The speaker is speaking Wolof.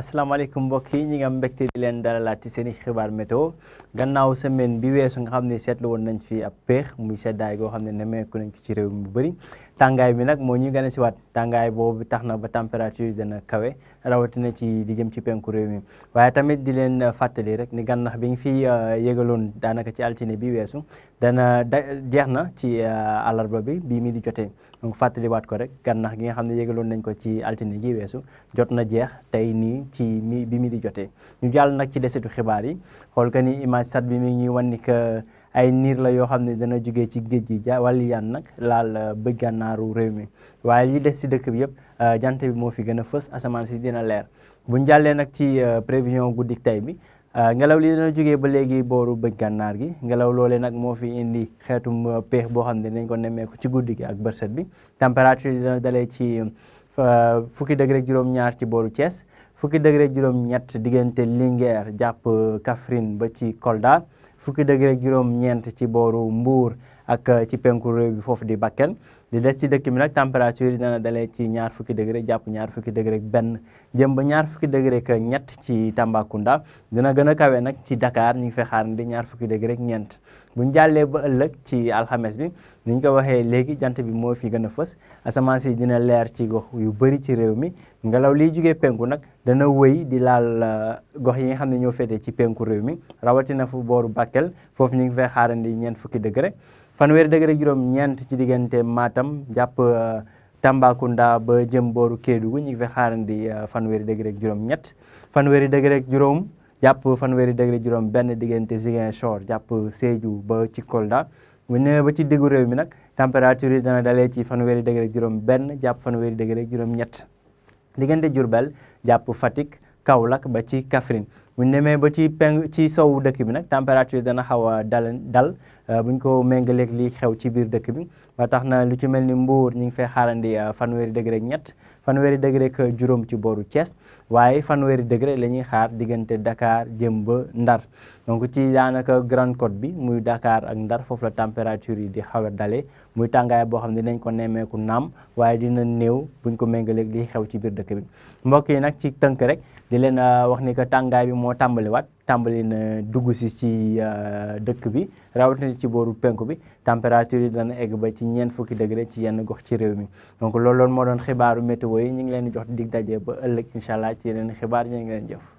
asalaamaaleykum mbokk yi ñi nga am mbégte di leen dalalaat ci seen i xibaar météo gannaaw semaine bi weesu nga xam ne seetlu woon nañ fi ab péex muy seddaay goo xam ne nemmeeku nañ ko ci réew mi bu bëri tàngaay bi nag moo ñu gën a si waat tàngaay boobu tax na ba température dana kawe rawatina ci di jëm ci penku réew mi waaye tamit di leen fàttali rek ni gànnax bi nga fi yëgaloon daanaka ci altine bi weesu jeex na ci àllarba bi mi di jotee donc fàttaliwaat ko rek gànnax gi nga xam ne yëgaloon nañ ko ci altine gi weesu jot na jeex tey nii ci bi mi di jotee ñu jàll nag ci desetu xibaar yi xool que ni image sat bi mi ñuy wan ni que ay niir la yoo xam ne dana jógee ci géej gi wàllu yan nag laal bëj gànnaaru réew mi waaye li des si dëkk bi yëpp jant bi moo fi gën a fës asamaan si dina leer buñ jàllee nag ci prévision guddik tey bi ngelaw li dana jógee ba léegi booru bëj gànnaar gi ngelaw loole nag moo fi indi xeetum péex boo xam ne dañ ko nemmeeku ci guddi gi ak bërset bi température yi dana dalee ci fukki degré ak juróom-ñaar ci booru Thiès fukki degré ak juróom-ñett diggante Linguère jàpp Kaffrine ba ci Kolda fukki degré ak juróom-ñeent ci booru Mbour ak ci penku réew bi foofu di Bakel li des ci dëkk bi nag température yi dana dalee ci ñaar fukki degré jàpp ñaar fukki degré ak benn jëm ba ñaar fukki degré ak ñett ci Tambacounda dina gën a kawe nag ci Dakar ñu ngi fay xaarandi ñaar fukki degré ak ñeent buñ jàllee ba ëllëg ci alxames bi ni ñu ko waxee léegi jant bi moo fi gën a fës asamaan si dina leer ci gox yu bëri ci réew mi ngelaw liy jugee penku nag dana wëy di laal gox yi nga xam ne ñoo féetee ci penku réew mi rawatina fu booru Bakel foofu ñu ngi fay xaarandi ñeent fukki degré fanweeri degré juróom ñeent ci diggante Matam jàpp Tambacounda ba jëm booru Kédougou ñu ngi fay xaarandi fanweeri degré juróom ñett fanweeri degré juróom jàpp fanweeri degré juróom benn diggante Ziguinchor jàpp Sédhiou ba ci Kolda bu ñëwee ba ci diggu réew mi nag température yi dana dalee ci fanweeri degré juróom benn jàpp fanweeri degré juróom ñett diggante Diourbel jàpp Fatick Kaolack ba ci Kaffrine bu ñu demee ba ci sowu dëkk bi nag température dana xaw a dal bu ñu ko méngaleeg lii xew ci biir dëkk bi ba tax na lu ci mel ni Mbour ñu ngi fay xaarandi fanweeri degré ak ñett fanweeri degré ak juróom ci booru Thiès waaye fanweeri degré la ñuy xaar diggante Dakar jëm ba Ndar donc ci daanaka Grande Côte bi muy Dakar ak Ndar foofu la température yi di xaw a dalee muy tàngaay boo xam ne dinañ ko nemmeeku naam waaye dina néew buñ ko méngaleeg lii xew ci biir dëkk bi mbokk yi nag ci tënk rek di leen wax ni que tàngaay bi moo tàmbali na dugg ci dëkk bi rawatina ci booru penku bi température yi dana egg ba ci ñeent fukki degré ci yenn gox ci réew mi donc loolu moo doon xibaaru météo yi ñu ngi leen di jox dig daje ba ëllëg incha allah ci yeneen xibaar ñu ngi leen jëf